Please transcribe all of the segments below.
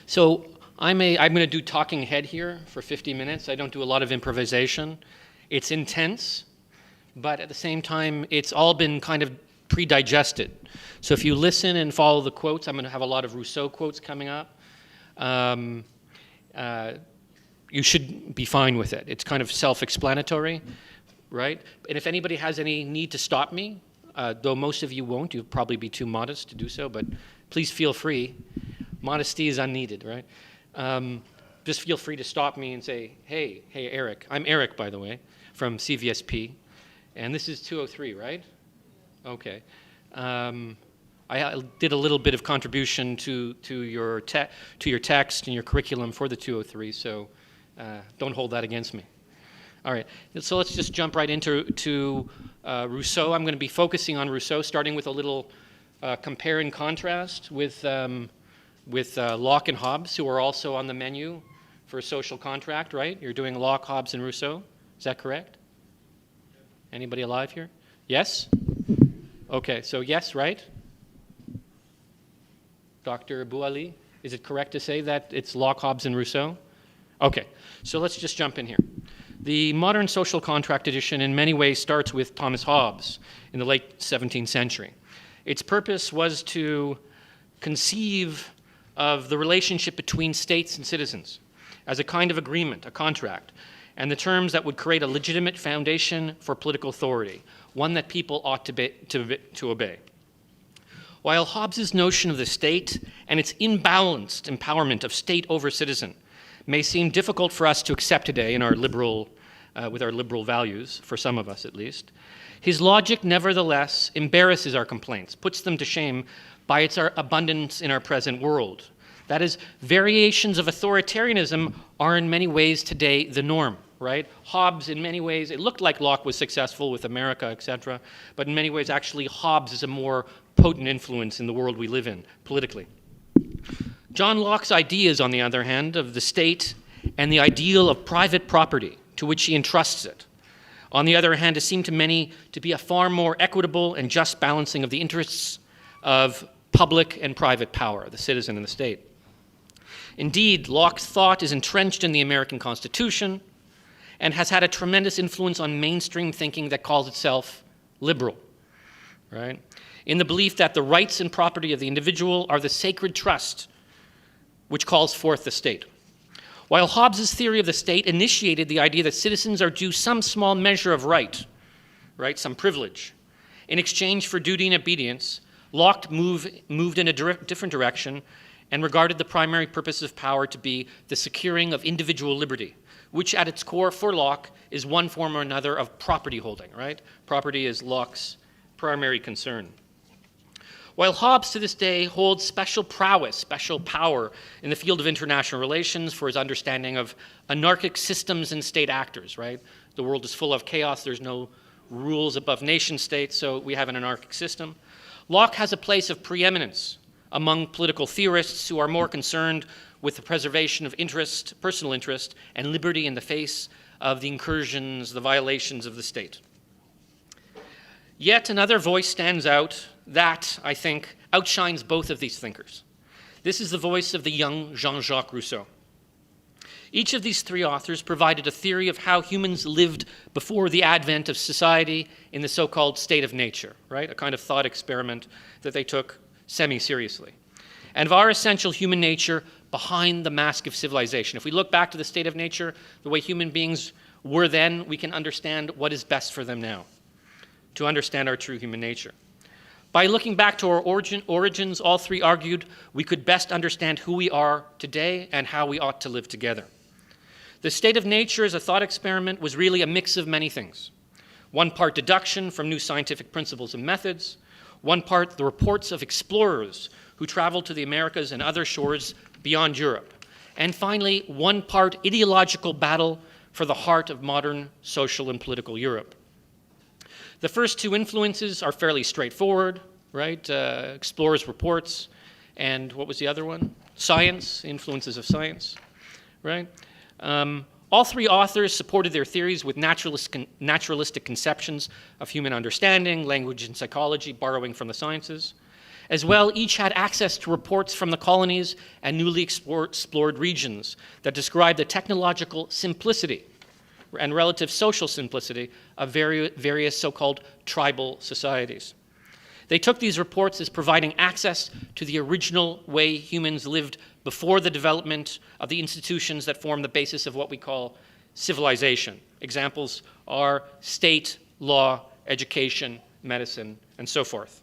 So I'm going to do talking head here for 50 minutes. I don't do a lot of improvisation. It's intense, but at the same time, it's all been kind of pre-digested. So if you listen and follow the quotes, I'm going to have a lot of Rousseau quotes coming up. You should be fine with it. It's kind of self-explanatory, right? And if anybody has any need to stop me, though most of you won't, you'll probably be too modest to do so, but please feel free. Modesty is unneeded, right? Just feel free to stop me and say, hey, Eric. I'm Eric, by the way, from CVSP. And this is 203, right? Okay. I did a little bit of contribution to your text and your curriculum for the 203, so don't hold that against me. All right, so let's just jump right into Rousseau. I'm going to be focusing on Rousseau, starting with a little compare and contrast with Locke and Hobbes, who are also on the menu for a social contract, right? You're doing Locke, Hobbes, and Rousseau. Is that correct? Anybody alive here? Yes? Okay, so yes, right? Dr. Bouali, is it correct to say that it's Locke, Hobbes, and Rousseau? Okay, so let's just jump in here. The modern social contract edition in many ways starts with Thomas Hobbes in the late 17th century. Its purpose was to conceive of the relationship between states and citizens as a kind of agreement, a contract, and the terms that would create a legitimate foundation for political authority, one that people ought to obey. While Hobbes's notion of the state and its imbalanced empowerment of state over citizen may seem difficult for us to accept today in our with our liberal values, for some of us at least, his logic nevertheless embarrasses our complaints, puts them to shame by its abundance in our present world. That is, variations of authoritarianism are in many ways today the norm, right? Hobbes, in many ways, it looked like Locke was successful with America, etc., but in many ways, actually, Hobbes is a more potent influence in the world we live in, politically. John Locke's ideas, on the other hand, of the state and the ideal of private property to which he entrusts it, on the other hand, seem to many to be a far more equitable and just balancing of the interests of public and private power, the citizen and the state. Indeed, Locke's thought is entrenched in the American Constitution and has had a tremendous influence on mainstream thinking that calls itself liberal, right? In the belief that the rights and property of the individual are the sacred trust which calls forth the state. While Hobbes's theory of the state initiated the idea that citizens are due some small measure of right, some privilege, in exchange for duty and obedience, Locke moved in a different direction and regarded the primary purpose of power to be the securing of individual liberty, which at its core for Locke is one form or another of property holding, right? Property is Locke's primary concern. While Hobbes to this day holds special prowess, special power in the field of international relations for his understanding of anarchic systems and state actors, right? The world is full of chaos. There's no rules above nation states, so we have an anarchic system. Locke has a place of preeminence among political theorists who are more concerned with the preservation of interest, personal interest, and liberty in the face of the incursions, the violations of the state. Yet another voice stands out that, I think, outshines both of these thinkers. This is the voice of the young Jean-Jacques Rousseau. Each of these three authors provided a theory of how humans lived before the advent of society in the so-called state of nature, right? A kind of thought experiment that they took semi-seriously. And of our essential human nature behind the mask of civilization. If we look back to the state of nature, the way human beings were then, we can understand what is best for them now, to understand our true human nature. By looking back to our origins, all three argued we could best understand who we are today and how we ought to live together. The state of nature as a thought experiment was really a mix of many things. One part deduction from new scientific principles and methods, one part the reports of explorers who traveled to the Americas and other shores beyond Europe, and finally, one part ideological battle for the heart of modern social and political Europe. The first two influences are fairly straightforward, right? Explorers' reports, and what was the other one? Science, influences of science, right? All three authors supported their theories with naturalistic conceptions of human understanding, language and psychology, borrowing from the sciences. As well, each had access to reports from the colonies and newly explored regions that describe the technological simplicity and relative social simplicity of various so-called tribal societies. They took these reports as providing access to the original way humans lived before the development of the institutions that form the basis of what we call civilization. Examples are state, law, education, medicine, and so forth.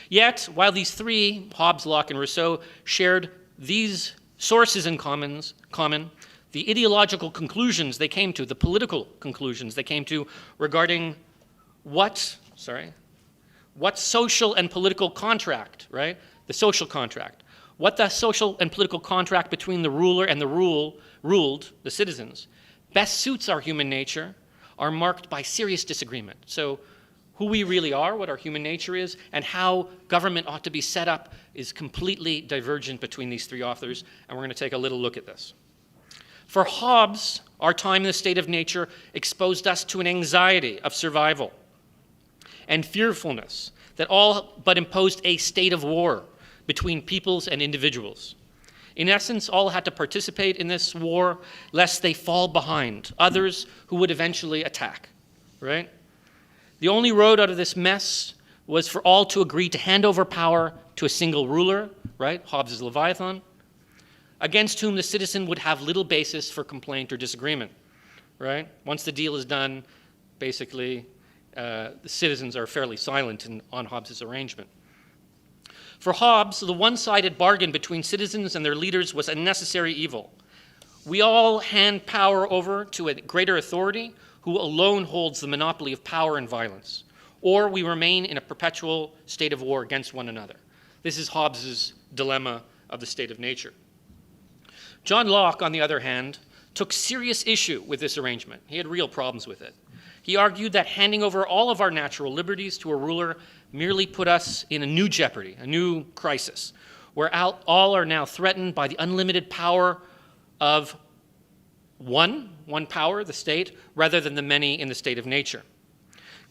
Yet, while these three, Hobbes, Locke, and Rousseau, shared these sources in common, the ideological conclusions they came to, the political conclusions they came to regarding what social and political contract, right? The social contract. What the social and political contract between the ruler and the ruled, the citizens, best suits our human nature are marked by serious disagreement. So who we really are, what our human nature is, and how government ought to be set up is completely divergent between these three authors, and we're going to take a little look at this. For Hobbes, our time in the state of nature exposed us to an anxiety of survival and fearfulness that all but imposed a state of war between peoples and individuals. In essence, all had to participate in this war lest they fall behind others who would eventually attack, right? The only road out of this mess was for all to agree to hand over power to a single ruler, right? Hobbes' Leviathan, against whom the citizen would have little basis for complaint or disagreement, right? Once the deal is done, basically, the citizens are fairly silent on Hobbes' arrangement. For Hobbes, the one-sided bargain between citizens and their leaders was a necessary evil. We all hand power over to a greater authority who alone holds the monopoly of power and violence, or we remain in a perpetual state of war against one another. This is Hobbes' dilemma of the state of nature. John Locke, on the other hand, took serious issue with this arrangement. He had real problems with it. He argued that handing over all of our natural liberties to a ruler merely put us in a new jeopardy, a new crisis, where all are now threatened by the unlimited power of one power, the state, rather than the many in the state of nature.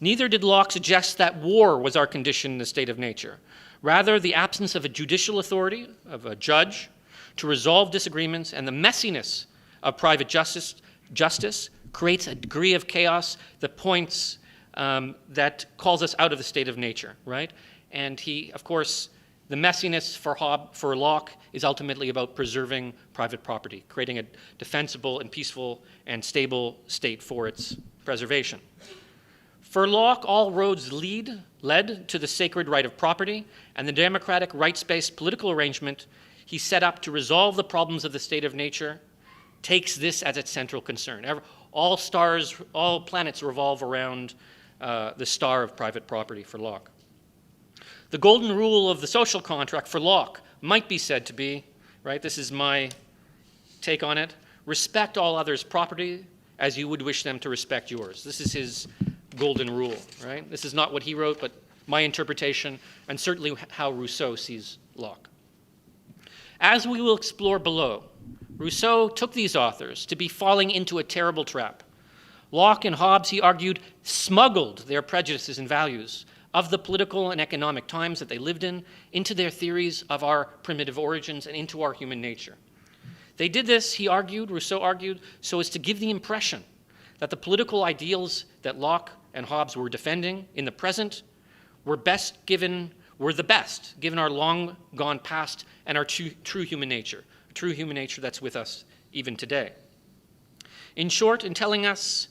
Neither did Locke suggest that war was our condition in the state of nature. Rather, the absence of a judicial authority, of a judge, to resolve disagreements and the messiness of private justice creates a degree of chaos that points, that calls us out of the state of nature, right? And he, of course, the messiness for Locke is ultimately about preserving private property, creating a defensible and peaceful and stable state for its preservation. For Locke, all roads led to the sacred right of property, and the democratic rights-based political arrangement he set up to resolve the problems of the state of nature takes this as its central concern. All planets revolve around the star of private property for Locke. The golden rule of the social contract for Locke might be said to be, right, this is my take on it, respect all others' property as you would wish them to respect yours. This is his golden rule, right? This is not what he wrote, but my interpretation, and certainly how Rousseau sees Locke. As we will explore below, Rousseau took these authors to be falling into a terrible trap. Locke and Hobbes, he argued, smuggled their prejudices and values of the political and economic times that they lived in into their theories of our primitive origins and into our human nature. They did this, Rousseau argued, so as to give the impression that the political ideals that Locke and Hobbes were defending in the present were the best, given our long gone past and our true human nature, a true human nature that's with us even today. In short, in telling us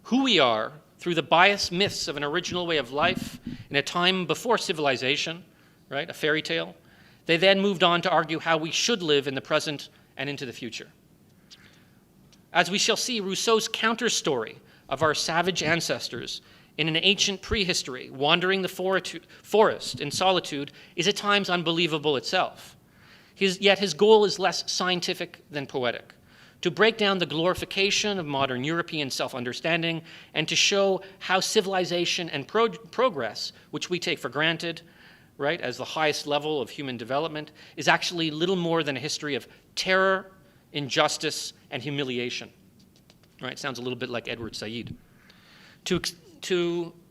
who we are through the biased myths of an original way of life in a time before civilization, right, a fairy tale, they then moved on to argue how we should live in the present and into the future. As we shall see, Rousseau's counter-story of our savage ancestors in an ancient prehistory, wandering the forest in solitude, is at times unbelievable itself. Yet his goal is less scientific than poetic, to break down the glorification of modern European self-understanding and to show how civilization and progress, which we take for granted, right, as the highest level of human development, is actually little more than a history of terror, injustice, and humiliation. Right, sounds a little bit like Edward Said.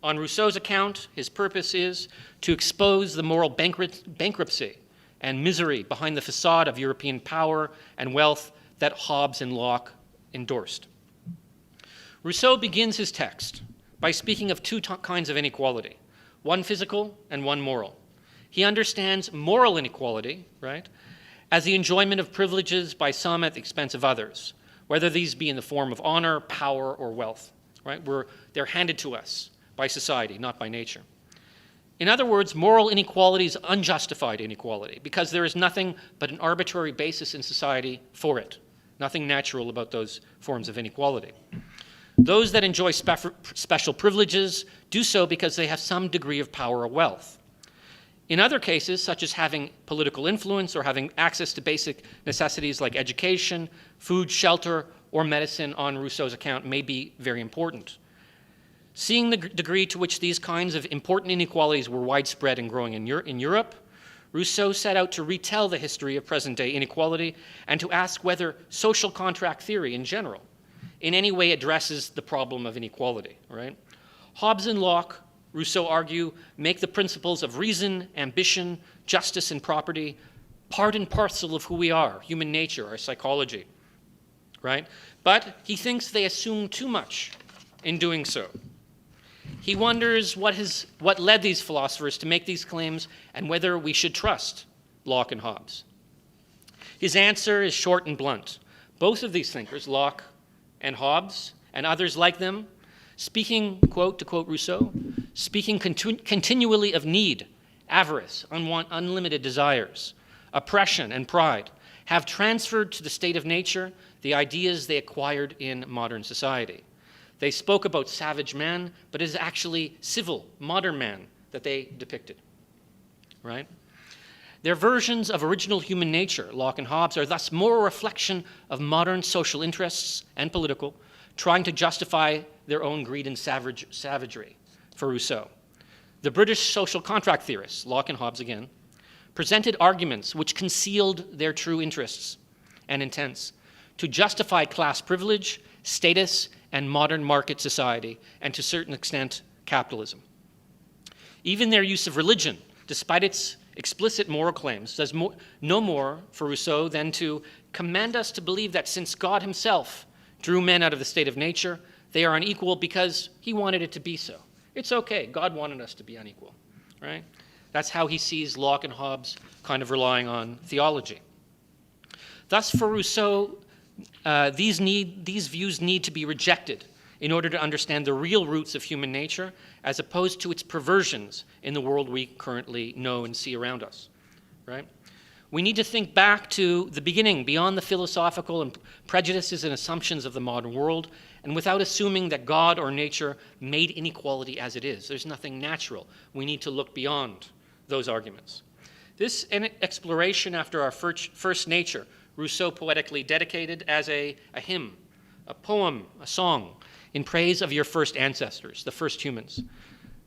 on Rousseau's account, his purpose is to expose the moral bankruptcy and misery behind the facade of European power and wealth that Hobbes and Locke endorsed. Rousseau begins his text by speaking of two kinds of inequality, one physical and one moral. He understands moral inequality, right, as the enjoyment of privileges by some at the expense of others, whether these be in the form of honor, power, or wealth, right? They're handed to us by society, not by nature. In other words, moral inequality is unjustified inequality because there is nothing but an arbitrary basis in society for it, nothing natural about those forms of inequality. Those that enjoy special privileges do so because they have some degree of power or wealth. In other cases, such as having political influence or having access to basic necessities like education, food, shelter, or medicine on Rousseau's account may be very important. Seeing the degree to which these kinds of important inequalities were widespread and growing in Europe, Rousseau set out to retell the history of present-day inequality and to ask whether social contract theory in general in any way addresses the problem of inequality, right? Hobbes and Locke, Rousseau argue, make the principles of reason, ambition, justice, and property part and parcel of who we are, human nature, our psychology, right? But he thinks they assume too much in doing so. He wonders what led these philosophers to make these claims and whether we should trust Locke and Hobbes. His answer is short and blunt. Both of these thinkers, Locke and Hobbes, and others like them, speaking, quote, to quote Rousseau, speaking continually of need, avarice, unlimited desires, oppression, and pride, have transferred to the state of nature the ideas they acquired in modern society. They spoke about savage man, but it is actually civil, modern man that they depicted, right? Their versions of original human nature, Locke and Hobbes, are thus more a reflection of modern social interests and political, trying to justify their own greed and savagery for Rousseau. The British social contract theorists, Locke and Hobbes again, presented arguments which concealed their true interests and intents to justify class privilege, status, and modern market society, and to a certain extent, capitalism. Even their use of religion, despite its explicit moral claims, does no more for Rousseau than to command us to believe that since God himself drew men out of the state of nature, they are unequal because he wanted it to be so. It's okay, God wanted us to be unequal, right? That's how he sees Locke and Hobbes kind of relying on theology. Thus, for Rousseau, these views need to be rejected in order to understand the real roots of human nature as opposed to its perversions in the world we currently know and see around us, right? We need to think back to the beginning, beyond the philosophical and prejudices and assumptions of the modern world, and without assuming that God or nature made inequality as it is. There's nothing natural. We need to look beyond those arguments. This exploration after our first nature, Rousseau poetically dedicated as a hymn, a poem, a song, in praise of your first ancestors, the first humans.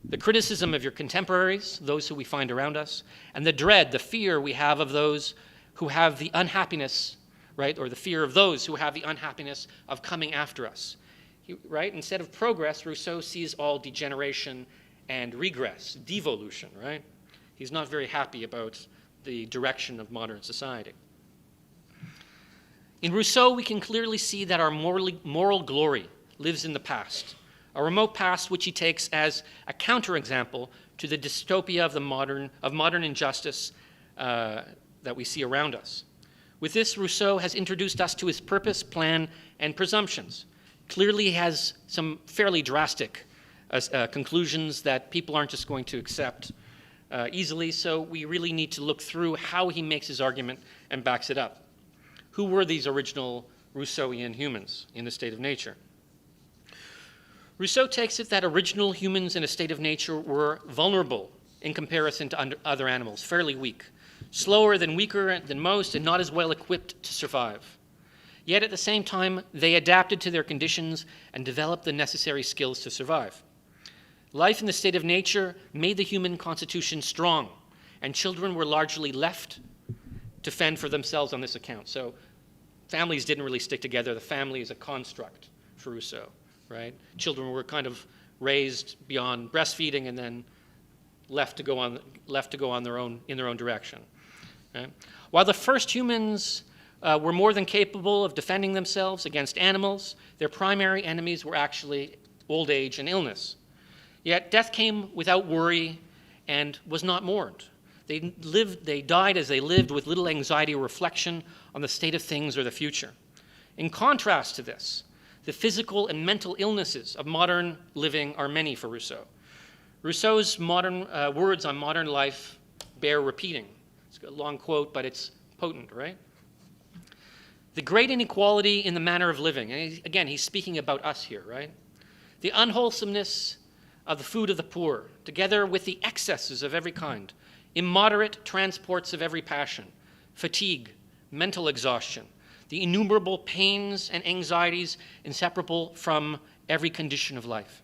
The criticism of your contemporaries, those who we find around us, and the dread, the fear we have of those who have the unhappiness, right, or the fear of those who have the unhappiness of coming after us. Right? Instead of progress, Rousseau sees all degeneration and regress, devolution, right? He's not very happy about the direction of modern society. In Rousseau, we can clearly see that our moral glory lives in the past, a remote past which he takes as a counterexample to the dystopia of modern injustice that we see around us. With this, Rousseau has introduced us to his purpose, plan, and presumptions. Clearly, he has some fairly drastic conclusions that people aren't just going to accept easily, so we really need to look through how he makes his argument and backs it up. Who were these original Rousseauian humans in the state of nature? Rousseau takes it that original humans in a state of nature were vulnerable in comparison to other animals, fairly weak, slower than weaker than most, and not as well equipped to survive. Yet at the same time, they adapted to their conditions and developed the necessary skills to survive. Life in the state of nature made the human constitution strong, and children were largely left to fend for themselves on this account. So families didn't really stick together. The family is a construct for Rousseau, right? Children were raised beyond breastfeeding and then left to go on their own in their own direction. Right? While the first humans were more than capable of defending themselves against animals, their primary enemies were actually old age and illness. Yet death came without worry and was not mourned. They died as they lived with little anxiety or reflection on the state of things or the future. In contrast to this, the physical and mental illnesses of modern living are many for Rousseau. Rousseau's words on modern life bear repeating. It's a long quote, but it's potent, right? The great inequality in the manner of living, and again, he's speaking about us here, right? The unwholesomeness of the food of the poor, together with the excesses of every kind, immoderate transports of every passion, fatigue, mental exhaustion, the innumerable pains and anxieties inseparable from every condition of life.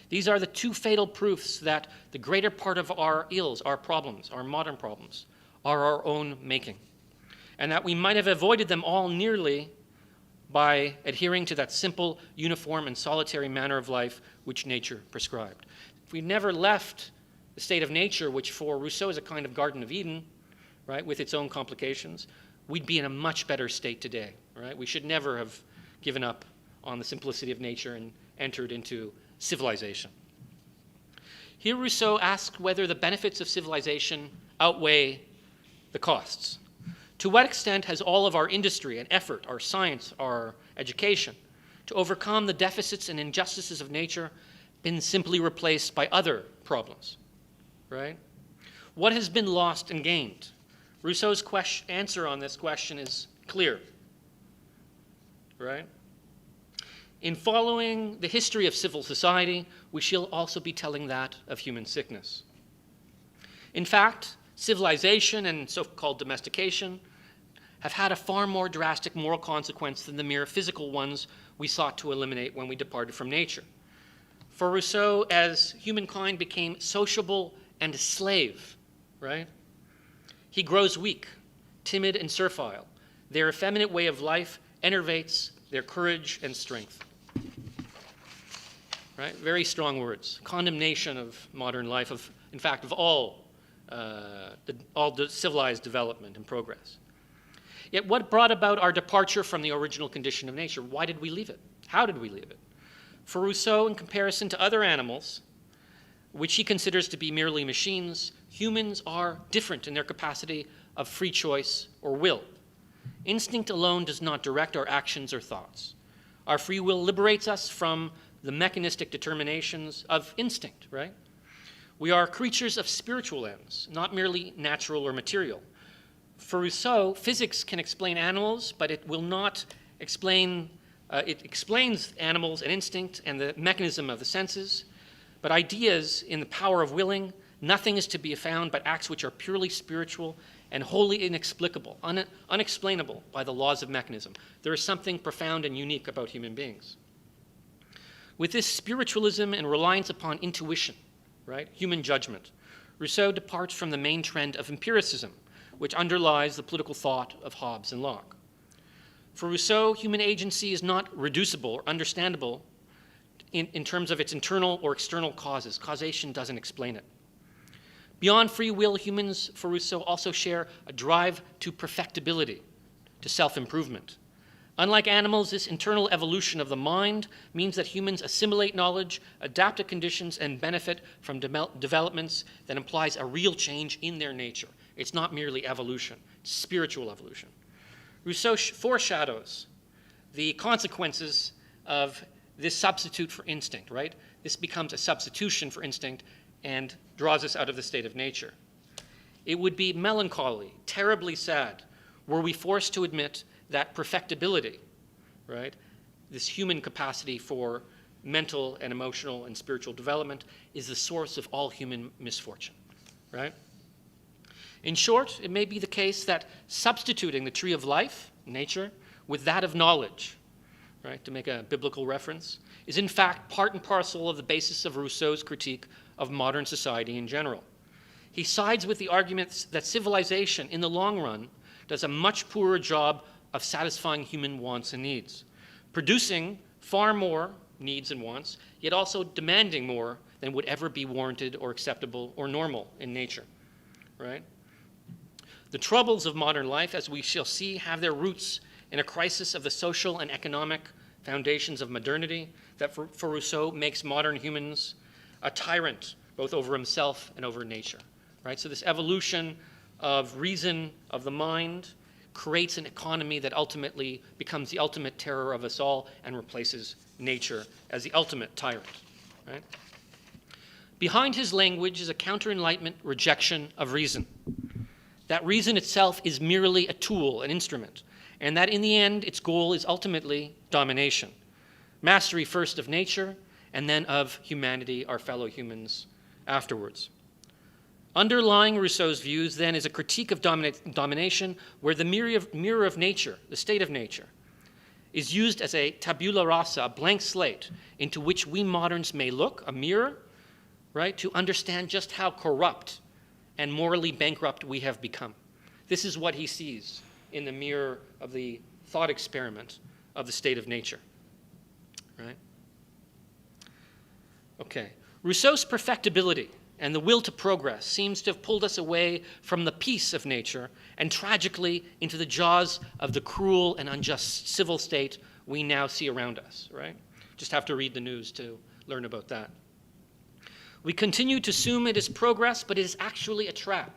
These are the two fatal proofs that the greater part of our ills, our problems, our modern problems, are our own making, and that we might have avoided them all nearly by adhering to that simple, uniform, and solitary manner of life which nature prescribed. If we never left the state of nature, which for Rousseau is a kind of Garden of Eden, right, with its own complications, we'd be in a much better state today, right? We should never have given up on the simplicity of nature and entered into civilization. Here Rousseau asked whether the benefits of civilization outweigh the costs. To what extent has all of our industry and effort, our science, our education, to overcome the deficits and injustices of nature been simply replaced by other problems, right? What has been lost and gained? Rousseau's answer on this question is clear, right? In following the history of civil society, we shall also be telling that of human sickness. In fact, civilization and so-called domestication have had a far more drastic moral consequence than the mere physical ones we sought to eliminate when we departed from nature. For Rousseau, as humankind became sociable and a slave, right? He grows weak, timid, and servile. Their effeminate way of life enervates their courage and strength. Right? Very strong words. Condemnation of modern life, in fact, of all the civilized development and progress. Yet what brought about our departure from the original condition of nature? Why did we leave it? How did we leave it? For Rousseau, in comparison to other animals, which he considers to be merely machines, humans are different in their capacity of free choice or will. Instinct alone does not direct our actions or thoughts. Our free will liberates us from the mechanistic determinations of instinct, right? We are creatures of spiritual ends, not merely natural or material. For Rousseau, physics can explain animals, but it will not explain, it explains animals and instinct and the mechanism of the senses, but ideas in the power of willing, nothing is to be found but acts which are purely spiritual and wholly inexplicable, unexplainable by the laws of mechanism. There is something profound and unique about human beings. With this spiritualism and reliance upon intuition, right, human judgment, Rousseau departs from the main trend of empiricism, which underlies the political thought of Hobbes and Locke. For Rousseau, human agency is not reducible or understandable in terms of its internal or external causes. Causation doesn't explain it. Beyond free will, humans, for Rousseau, also share a drive to perfectibility, to self-improvement. Unlike animals, this internal evolution of the mind means that humans assimilate knowledge, adapt to conditions, and benefit from developments that implies a real change in their nature. It's not merely evolution, it's spiritual evolution. Rousseau foreshadows the consequences of this substitute for instinct, right? This becomes a substitution for instinct and draws us out of the state of nature. It would be melancholy, terribly sad, were we forced to admit that perfectibility, right, this human capacity for mental and emotional and spiritual development is the source of all human misfortune, right? In short, it may be the case that substituting the tree of life, nature, with that of knowledge, right, to make a biblical reference, is in fact part and parcel of the basis of Rousseau's critique of modern society in general. He sides with the arguments that civilization, in the long run, does a much poorer job of satisfying human wants and needs, producing far more needs and wants, yet also demanding more than would ever be warranted or acceptable or normal in nature, right? The troubles of modern life, as we shall see, have their roots in a crisis of the social and economic foundations of modernity that for Rousseau makes modern humans a tyrant both over himself and over nature, right? So this evolution of reason, of the mind, creates an economy that ultimately becomes the ultimate terror of us all and replaces nature as the ultimate tyrant, right? Behind his language is a counter-Enlightenment rejection of reason. That reason itself is merely a tool, an instrument, and that in the end, its goal is ultimately domination. Mastery first of nature, and then of humanity, our fellow humans, afterwards. Underlying Rousseau's views, then, is a critique of domination where the mirror of nature, the state of nature, is used as a tabula rasa, a blank slate, into which we moderns may look, a mirror, right, to understand just how corrupt and morally bankrupt we have become. This is what he sees in the mirror of the thought experiment of the state of nature, right? Okay. Rousseau's perfectibility and the will to progress seems to have pulled us away from the peace of nature and tragically into the jaws of the cruel and unjust civil state we now see around us, right? Just have to read the news to learn about that. We continue to assume it is progress, but it is actually a trap.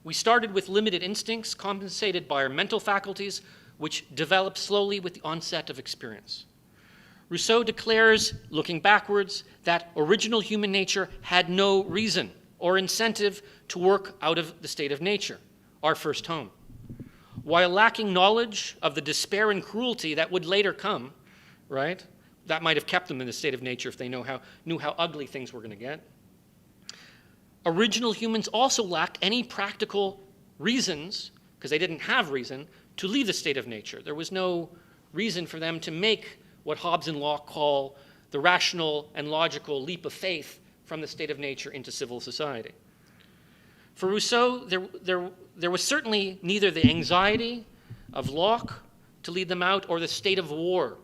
We started with limited instincts compensated by our mental faculties, which develop slowly with the onset of experience. Rousseau declares, looking backwards, that original human nature had no reason or incentive to work out of the state of nature, our first home. While lacking knowledge of the despair and cruelty that would later come, right? That might have kept them in the state of nature if they knew how ugly things were going to get. Original humans also lacked any practical reasons, because they didn't have reason, to leave the state of nature. There was no reason for them to make what Hobbes and Locke call the rational and logical leap of faith from the state of nature into civil society. For Rousseau, there was certainly neither the anxiety of Locke to lead them out or the state of war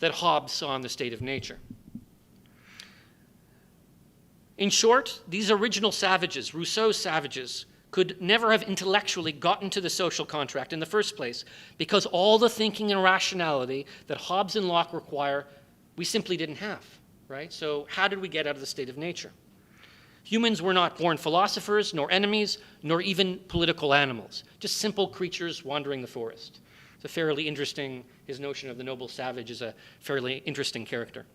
that Hobbes saw in the state of nature. In short, these original savages, Rousseau's savages, could never have intellectually gotten to the social contract in the first place because all the thinking and rationality that Hobbes and Locke require, we simply didn't have, right? So how did we get out of the state of nature? Humans were not born philosophers, nor enemies, nor even political animals, just simple creatures wandering the forest. It's a fairly interesting, his notion of the noble savage is a fairly interesting character.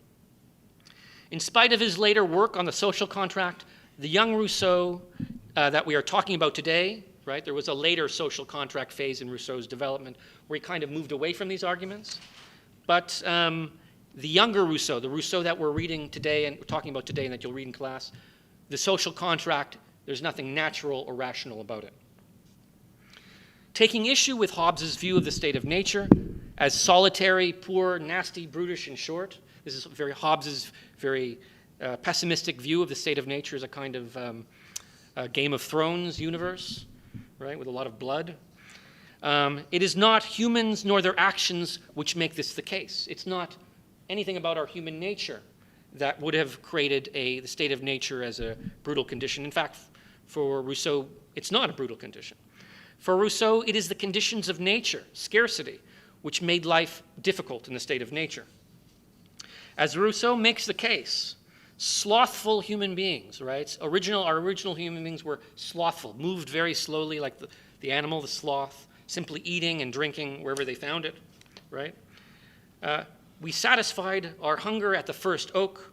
In spite of his later work on the social contract, the young Rousseau that we are talking about today, right? There was a later social contract phase in Rousseau's development where he kind of moved away from these arguments. But the younger Rousseau, the Rousseau that we're reading today and we're talking about today and that you'll read in class, the social contract, there's nothing natural or rational about it. Taking issue with Hobbes's view of the state of nature as solitary, poor, nasty, brutish, and short, this is Hobbes's very pessimistic view of the state of nature as a kind of Game of Thrones universe, right, with a lot of blood. It is not humans nor their actions which make this the case. It's not anything about our human nature that would have created the state of nature as a brutal condition. In fact, for Rousseau, it's not a brutal condition. For Rousseau, it is the conditions of nature, scarcity, which made life difficult in the state of nature. As Rousseau makes the case, slothful human beings, right? Our original human beings were slothful, moved very slowly like the animal, the sloth, simply eating and drinking wherever they found it, right? We satisfied our hunger at the first oak,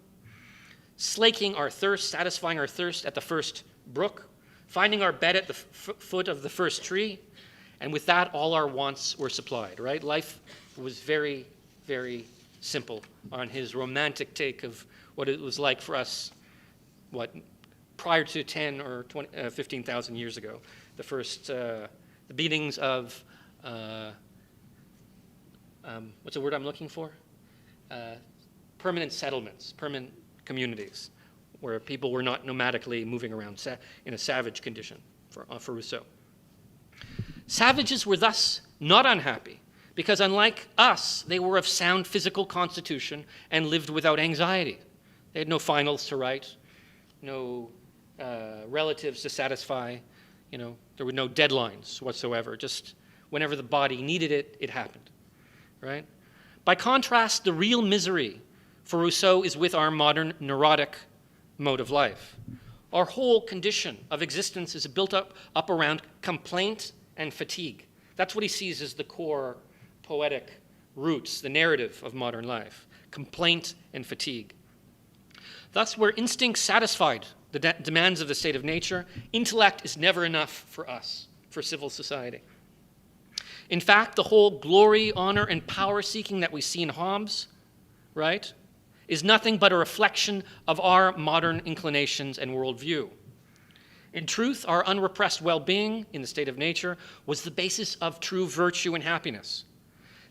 slaking our thirst, satisfying our thirst at the first brook, finding our bed at the foot of the first tree, and with that, all our wants were supplied, right? Life was very, very simple on his romantic take of what it was like for us, prior to 10 or 15,000 years ago, the first, the beginnings of, what's the word I'm looking for? Permanent settlements, permanent communities, where people were not nomadically moving around in a savage condition for Rousseau. Savages were thus not unhappy because unlike us, they were of sound physical constitution and lived without anxiety. They had no finals to write, no relatives to satisfy, there were no deadlines whatsoever. Just whenever the body needed it, it happened, right? By contrast, the real misery for Rousseau is with our modern neurotic mode of life. Our whole condition of existence is built up around complaint and fatigue. That's what he sees as the core poetic roots, the narrative of modern life, complaint and fatigue. Thus, where instinct satisfied the demands of the state of nature, intellect is never enough for us, for civil society. In fact, the whole glory, honor, and power seeking that we see in Hobbes, right, is nothing but a reflection of our modern inclinations and worldview. In truth, our unrepressed well-being in the state of nature was the basis of true virtue and happiness.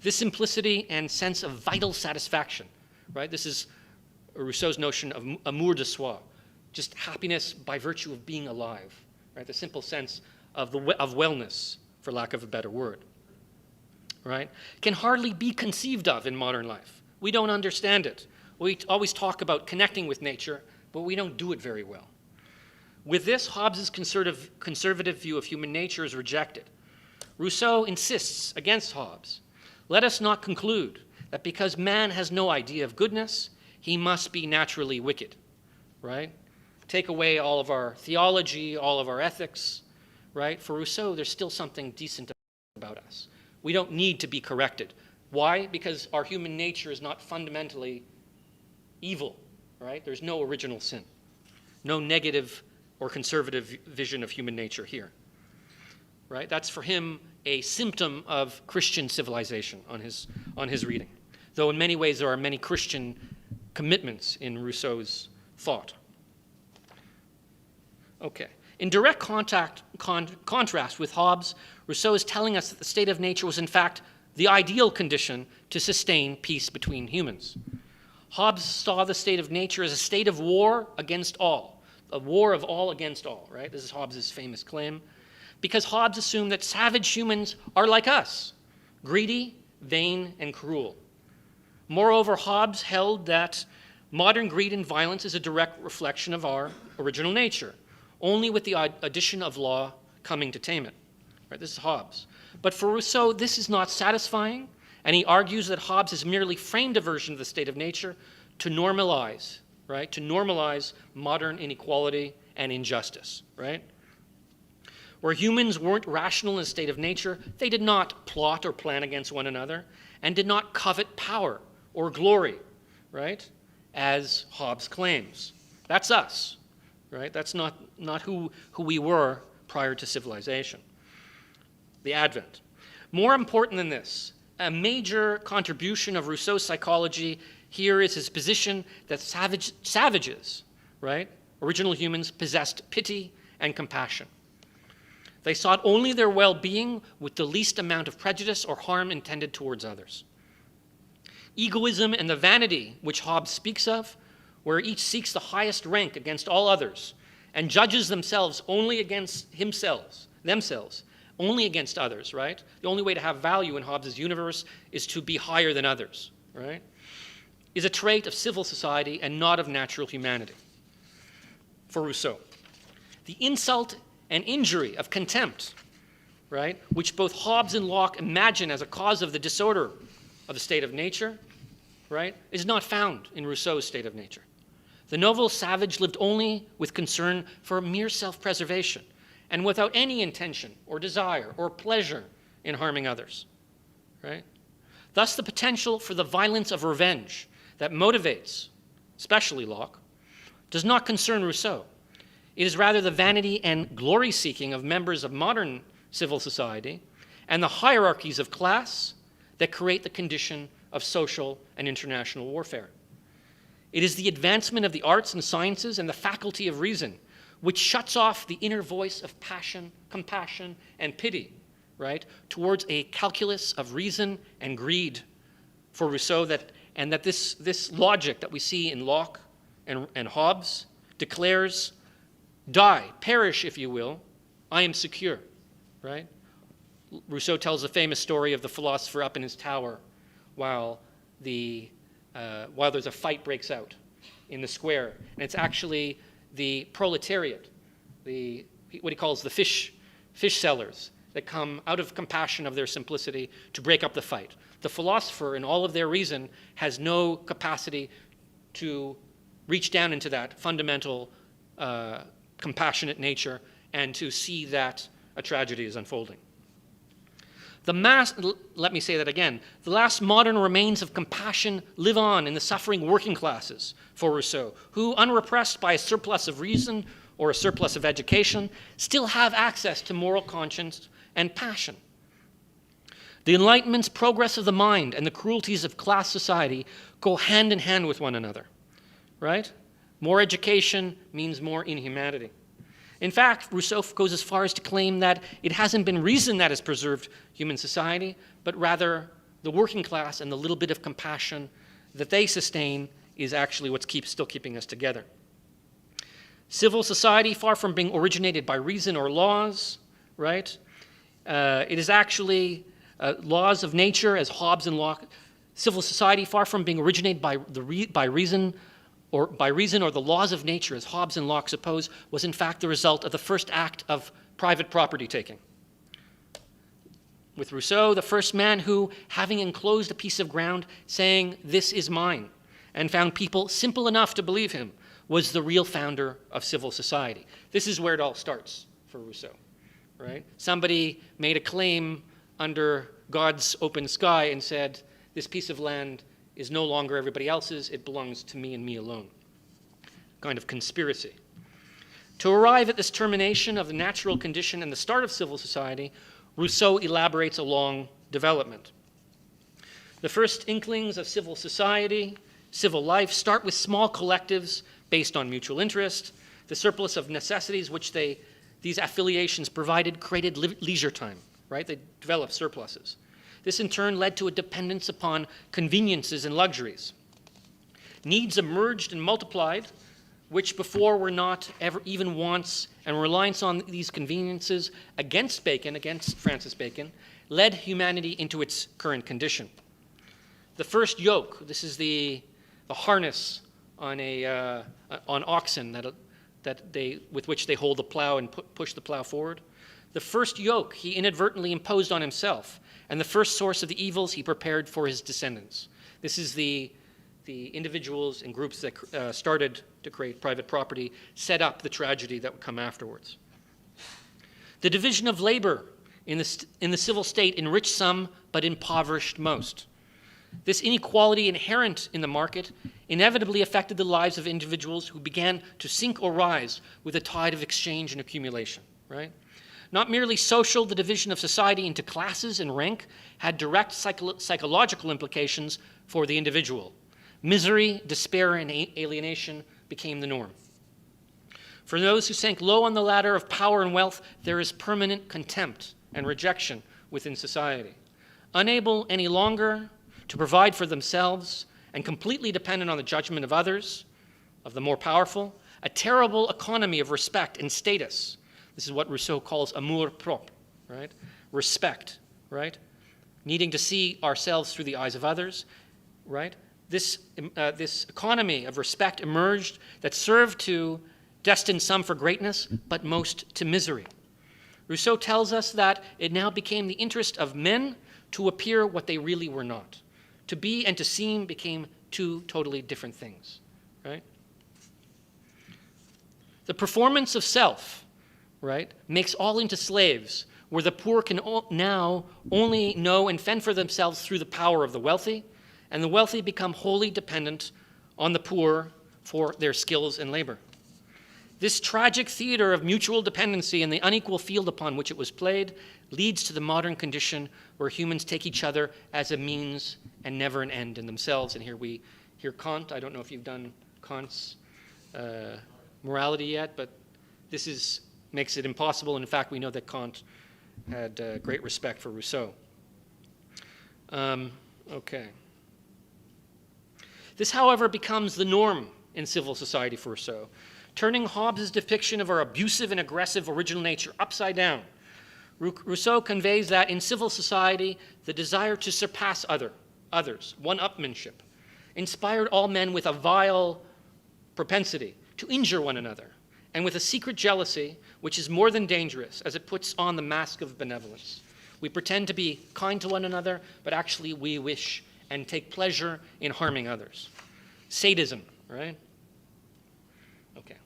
This simplicity and sense of vital satisfaction, right? This is Rousseau's notion of amour de soi, just happiness by virtue of being alive, right? The simple sense of wellness, for lack of a better word, right? Can hardly be conceived of in modern life. We don't understand it. We always talk about connecting with nature, but we don't do it very well. With this, Hobbes's conservative view of human nature is rejected. Rousseau insists against Hobbes. Let us not conclude that because man has no idea of goodness, he must be naturally wicked, right? Take away all of our theology, all of our ethics, right? For Rousseau, there's still something decent about us. We don't need to be corrected. Why? Because our human nature is not fundamentally evil, right? There's no original sin, no negative or conservative vision of human nature here, right? That's for him a symptom of Christian civilization on his reading, though in many ways there are many Christian commitments in Rousseau's thought. Okay. In direct contrast with Hobbes, Rousseau is telling us that the state of nature was in fact the ideal condition to sustain peace between humans. Hobbes saw the state of nature as a state of war against all, a war of all against all, right? This is Hobbes' famous claim, because Hobbes assumed that savage humans are like us, greedy, vain, and cruel. Moreover, Hobbes held that modern greed and violence is a direct reflection of our original nature, only with the addition of law coming to tame it. Right? This is Hobbes. But for Rousseau, this is not satisfying, and he argues that Hobbes has merely framed a version of the state of nature to normalize, right? To normalize modern inequality and injustice, right? Where humans weren't rational in a state of nature, they did not plot or plan against one another and did not covet power or glory, right? As Hobbes claims. That's us, right? That's not who we were prior to civilization, the Advent. More important than this, a major contribution of Rousseau's psychology here is his position that savages, right, original humans, possessed pity and compassion. They sought only their well-being with the least amount of prejudice or harm intended towards others. Egoism and the vanity which Hobbes speaks of, where each seeks the highest rank against all others and judges themselves only against themselves, only against others, right? The only way to have value in Hobbes' universe is to be higher than others, right? Is a trait of civil society and not of natural humanity. For Rousseau, the insult and injury of contempt, right, which both Hobbes and Locke imagine as a cause of the disorder of the state of nature, right, is not found in Rousseau's state of nature. The noble savage lived only with concern for mere self-preservation and without any intention or desire or pleasure in harming others, right? Thus, the potential for the violence of revenge that motivates, especially Locke, does not concern Rousseau. It is rather the vanity and glory-seeking of members of modern civil society and the hierarchies of class that create the condition of social and international warfare. It is the advancement of the arts and sciences and the faculty of reason which shuts off the inner voice of passion, compassion, and pity, right, towards a calculus of reason and greed for Rousseau, that this logic that we see in Locke and Hobbes declares, die, perish if you will, I am secure, right? Rousseau tells the famous story of the philosopher up in his tower while there's a fight breaks out in the square. And it's actually the proletariat, what he calls the fish sellers, that come out of compassion of their simplicity to break up the fight. The philosopher, in all of their reason, has no capacity to reach down into that fundamental compassionate nature and to see that a tragedy is unfolding. Let me say that again. The last modern remains of compassion live on in the suffering working classes for Rousseau, who, unrepressed by a surplus of reason or a surplus of education, still have access to moral conscience and passion. The Enlightenment's progress of the mind and the cruelties of class society go hand in hand with one another, right? More education means more inhumanity. In fact, Rousseau goes as far as to claim that it hasn't been reason that has preserved human society, but rather the working class and the little bit of compassion that they sustain is actually what's still keeping us together. Civil society, far from being originated by reason or laws, right? It is actually laws of nature, as Hobbes and Locke. Civil society, far from being originated by reason or the laws of nature, as Hobbes and Locke suppose, was in fact the result of the first act of private property taking. With Rousseau, the first man who, having enclosed a piece of ground, saying, "This is mine," and found people simple enough to believe him, was the real founder of civil society. This is where it all starts for Rousseau, right? Somebody made a claim under God's open sky and said, "This piece of land is no longer everybody else's, it belongs to me and me alone." Kind of conspiracy. To arrive at this termination of the natural condition and the start of civil society, Rousseau elaborates a long development. The first inklings of civil society, civil life, start with small collectives based on mutual interest. The surplus of necessities which these affiliations provided created leisure time, right? They developed surpluses. This in turn led to a dependence upon conveniences and luxuries. Needs emerged and multiplied, which before were not ever even wants, and reliance on these conveniences against Francis Bacon, led humanity into its current condition. The first yoke, this is the harness on oxen with which they hold the plow and push the plow forward. The first yoke he inadvertently imposed on himself, and the first source of the evils he prepared for his descendants. This is the individuals and groups that started to create private property, set up the tragedy that would come afterwards. The division of labor in the civil state enriched some, but impoverished most. This inequality inherent in the market inevitably affected the lives of individuals who began to sink or rise with the tide of exchange and accumulation, right? Not merely social, the division of society into classes and rank had direct psychological implications for the individual. Misery, despair, and alienation became the norm. For those who sank low on the ladder of power and wealth, there is permanent contempt and rejection within society. Unable any longer to provide for themselves and completely dependent on the judgment of others, of the more powerful, a terrible economy of respect and status. This is what Rousseau calls amour propre, right? Respect, right? Needing to see ourselves through the eyes of others, right? This economy of respect emerged that served to destine some for greatness, but most to misery. Rousseau tells us that it now became the interest of men to appear what they really were not. To be and to seem became two totally different things, right? The performance of self, right, makes all into slaves, where the poor can now only know and fend for themselves through the power of the wealthy, and the wealthy become wholly dependent on the poor for their skills and labor. This tragic theater of mutual dependency and the unequal field upon which it was played leads to the modern condition where humans take each other as a means and never an end in themselves. And here we hear Kant. I don't know if you've done Kant's morality yet, but this makes it impossible. And in fact, we know that Kant had great respect for Rousseau. Okay. This, however, becomes the norm in civil society for Rousseau, turning Hobbes' depiction of our abusive and aggressive original nature upside down. Rousseau conveys that in civil society, the desire to surpass others, one-upmanship, inspired all men with a vile propensity to injure one another, and with a secret jealousy which is more than dangerous, as it puts on the mask of benevolence. We pretend to be kind to one another, but actually we wish and take pleasure in harming others. Sadism, right? Okay.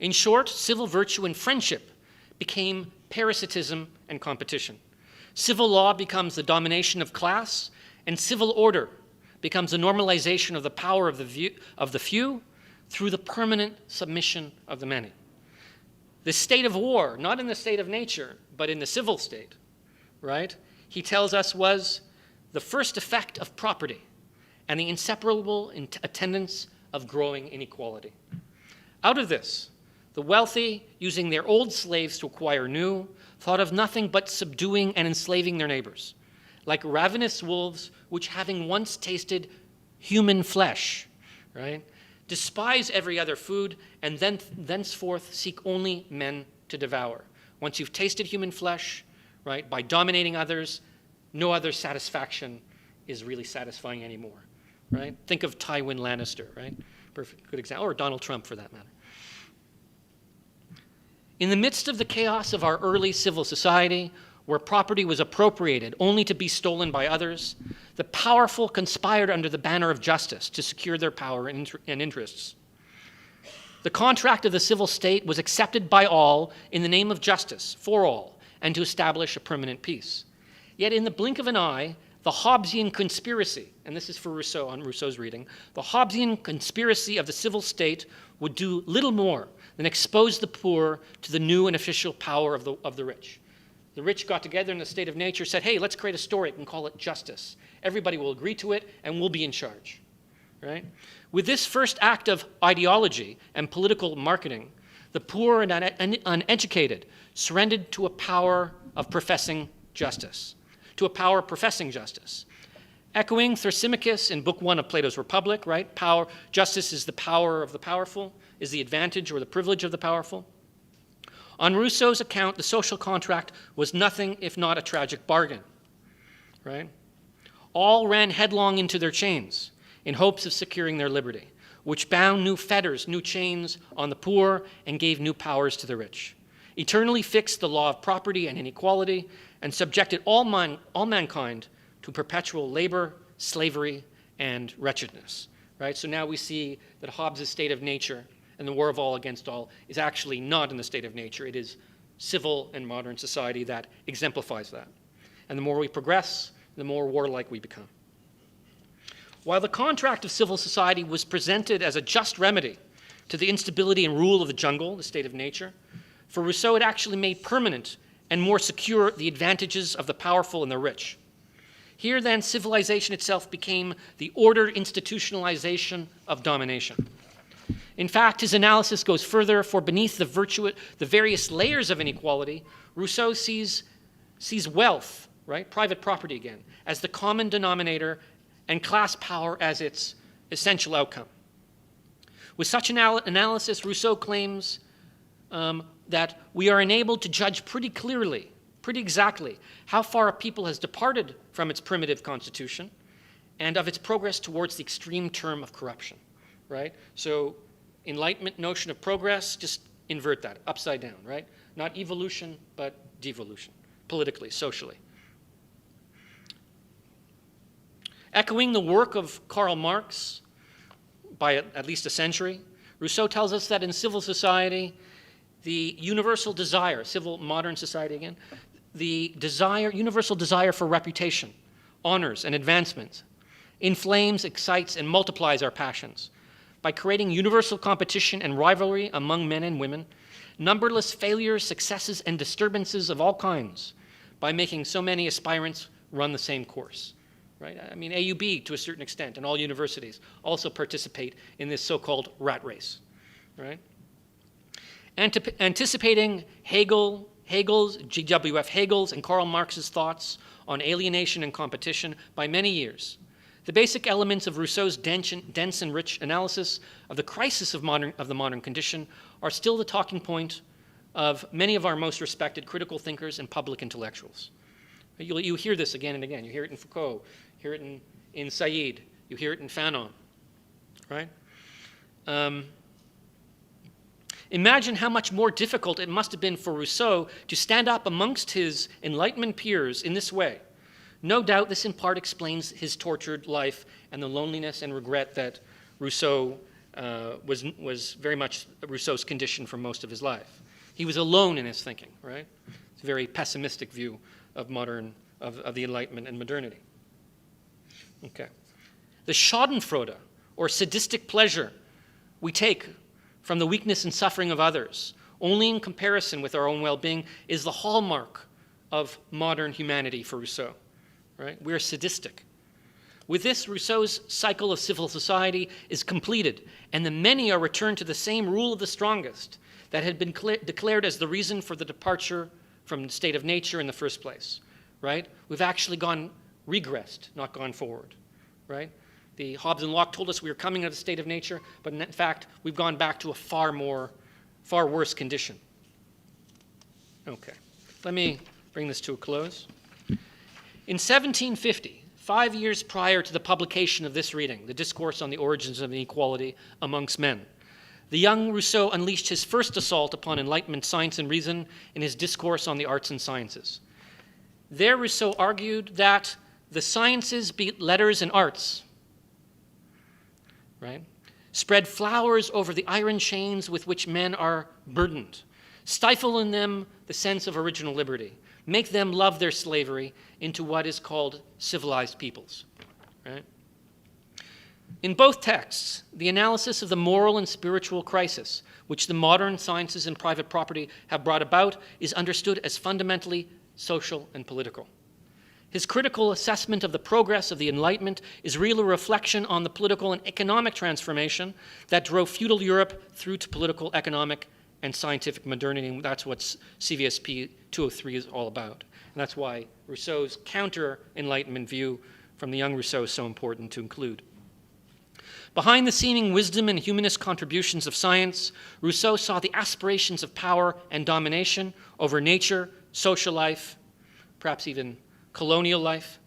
In short, civil virtue and friendship became parasitism and competition. Civil law becomes the domination of class, and civil order becomes the normalization of the power of the few through the permanent submission of the many. The state of war, not in the state of nature, but in the civil state, right, he tells us was the first effect of property and the inseparable attendance of growing inequality. Out of this, the wealthy, using their old slaves to acquire new, thought of nothing but subduing and enslaving their neighbors, like ravenous wolves which, having once tasted human flesh, right, despise every other food and then thenceforth seek only men to devour. Once you've tasted human flesh, right, by dominating others, no other satisfaction is really satisfying anymore, right? Think of Tywin Lannister, right? Perfect, good example, or Donald Trump for that matter. In the midst of the chaos of our early civil society, where property was appropriated only to be stolen by others, the powerful conspired under the banner of justice to secure their power and interests. The contract of the civil state was accepted by all in the name of justice for all and to establish a permanent peace. Yet in the blink of an eye, the Hobbesian conspiracy, and this is for Rousseau on Rousseau's reading, the Hobbesian conspiracy of the civil state would do little more than expose the poor to the new and official power of the rich. The rich got together in the state of nature, said, hey, let's create a story and call it justice. Everybody will agree to it and we'll be in charge, right? With this first act of ideology and political marketing, the poor and uneducated surrendered to a power of professing justice, Echoing Thrasymachus in Book 1 of Plato's Republic, right? Justice is the power of the powerful, is the advantage or the privilege of the powerful. On Rousseau's account, the social contract was nothing if not a tragic bargain, right? All ran headlong into their chains in hopes of securing their liberty, which bound new fetters, new chains on the poor and gave new powers to the rich, eternally fixed the law of property and inequality, and subjected all mankind to perpetual labor, slavery, and wretchedness, right? So now we see that Hobbes' state of nature and the war of all against all is actually not in the state of nature. It is civil and modern society that exemplifies that. And the more we progress, the more warlike we become. While the contract of civil society was presented as a just remedy to the instability and rule of the jungle, the state of nature, for Rousseau it actually made permanent and more secure the advantages of the powerful and the rich. Here then, civilization itself became the ordered institutionalization of domination. In fact, his analysis goes further, for beneath the various layers of inequality, Rousseau sees wealth, right, private property again, as the common denominator and class power as its essential outcome. With such analysis, Rousseau claims that we are enabled to judge pretty clearly, pretty exactly, how far a people has departed from its primitive constitution and of its progress towards the extreme term of corruption, right? So Enlightenment notion of progress, just invert that, upside down, right? Not evolution, but devolution, politically, socially. Echoing the work of Karl Marx by at least a century, Rousseau tells us that in civil society, the universal desire, civil modern society again, the universal desire for reputation, honors, and advancements inflames, excites, and multiplies our passions. By creating universal competition and rivalry among men and women, numberless failures, successes, and disturbances of all kinds, by making so many aspirants run the same course. Right? I mean, AUB to a certain extent, and all universities also participate in this so-called rat race. Right? Anticipating G.W.F. Hegel's and Karl Marx's thoughts on alienation and competition by many years, the basic elements of Rousseau's dense and rich analysis of the crisis of the modern condition are still the talking point of many of our most respected critical thinkers and public intellectuals. You hear this again and again. You hear it in Foucault, you hear it in Said, you hear it in Fanon, right? Imagine how much more difficult it must have been for Rousseau to stand up amongst his Enlightenment peers in this way. No doubt this in part explains his tortured life and the loneliness and regret that Rousseau was very much Rousseau's condition for most of his life. He was alone in his thinking, right? It's a very pessimistic view of of the Enlightenment and modernity. Okay. The schadenfreude, or sadistic pleasure, we take from the weakness and suffering of others, only in comparison with our own well-being, is the hallmark of modern humanity for Rousseau, right? We're sadistic. With this, Rousseau's cycle of civil society is completed, and the many are returned to the same rule of the strongest that had been declared as the reason for the departure from the state of nature in the first place, right? We've actually regressed, not gone forward, right? The Hobbes and Locke told us we were coming out of the state of nature, but in fact, we've gone back to a far worse condition. Okay, let me bring this to a close. In 1750, 5 years prior to the publication of this reading, The Discourse on the Origins of Inequality Amongst Men, the young Rousseau unleashed his first assault upon Enlightenment science and reason in his Discourse on the Arts and Sciences. There, Rousseau argued that the sciences, be it letters and arts, right, spread flowers over the iron chains with which men are burdened, stifle in them the sense of original liberty, make them love their slavery into what is called civilized peoples, right? In both texts, the analysis of the moral and spiritual crisis which the modern sciences and private property have brought about is understood as fundamentally social and political. His critical assessment of the progress of the Enlightenment is really a reflection on the political and economic transformation that drove feudal Europe through to political, economic, and scientific modernity, and that's what CVSP 203 is all about. And that's why Rousseau's counter-Enlightenment view from the young Rousseau is so important to include. Behind the seeming wisdom and humanist contributions of science, Rousseau saw the aspirations of power and domination over nature, social life, perhaps even colonial life.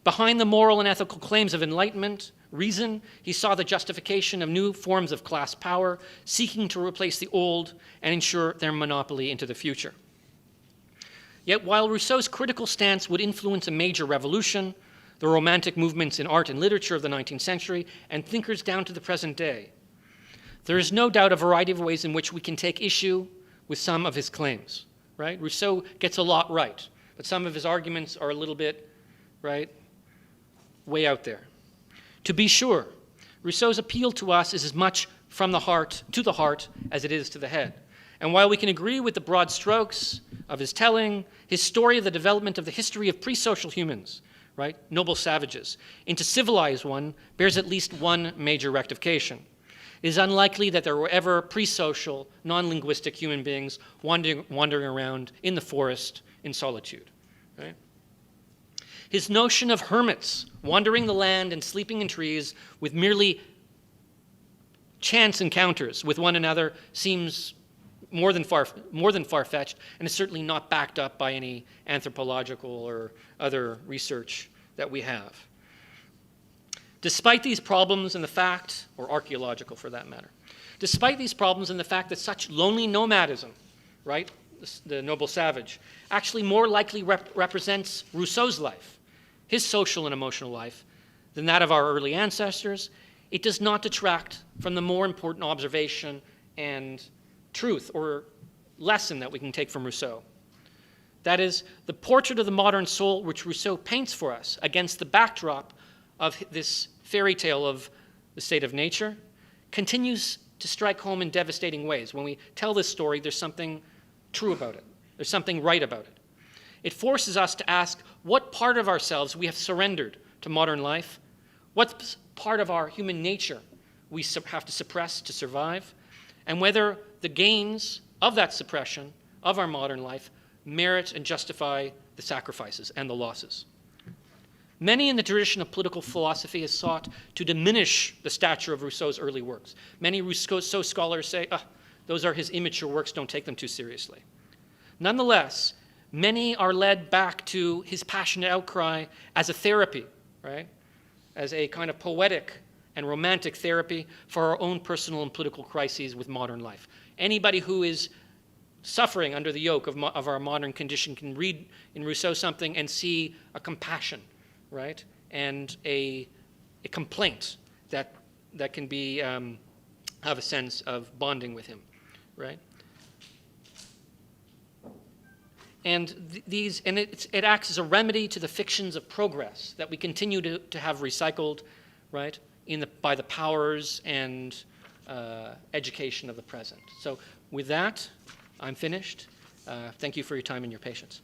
Behind the moral and ethical claims of enlightenment, reason, he saw the justification of new forms of class power, seeking to replace the old and ensure their monopoly into the future. Yet while Rousseau's critical stance would influence a major revolution, the romantic movements in art and literature of the 19th century, and thinkers down to the present day, there is no doubt a variety of ways in which we can take issue with some of his claims, right? Rousseau gets a lot right, but some of his arguments are a little bit, right, way out there. To be sure, Rousseau's appeal to us is as much from the heart to the heart as it is to the head. And while we can agree with the broad strokes of his telling, his story of the development of the history of pre-social humans, right, noble savages, into civilized one bears at least one major rectification. It is unlikely that there were ever pre-social, non-linguistic human beings wandering around in the forest in solitude, right? His notion of hermits wandering the land and sleeping in trees with merely chance encounters with one another seems more than far-fetched, and is certainly not backed up by any anthropological or other research that we have. Despite these problems and the fact, or archaeological for that matter, despite these problems and the fact that such lonely nomadism, right, the noble savage, actually more likely represents Rousseau's life, his social and emotional life, than that of our early ancestors, it does not detract from the more important observation and truth or lesson that we can take from Rousseau. That is, the portrait of the modern soul which Rousseau paints for us against the backdrop of this fairy tale of the state of nature continues to strike home in devastating ways. When we tell this story, there's something true about it. There's something right about it. It forces us to ask what part of ourselves we have surrendered to modern life, what part of our human nature we have to suppress to survive, and whether the gains of that suppression of our modern life merit and justify the sacrifices and the losses. Many in the tradition of political philosophy has sought to diminish the stature of Rousseau's early works. Many Rousseau scholars say, Those are his immature works. Don't take them too seriously. Nonetheless, many are led back to his passionate outcry as a therapy, right? As a kind of poetic and romantic therapy for our own personal and political crises with modern life. Anybody who is suffering under the yoke of our modern condition can read in Rousseau something and see a compassion, right? And a complaint that can be, have a sense of bonding with him, right? And it acts as a remedy to the fictions of progress that we continue to have recycled, right, by the powers and education of the present. So with that, I'm finished. Thank you for your time and your patience.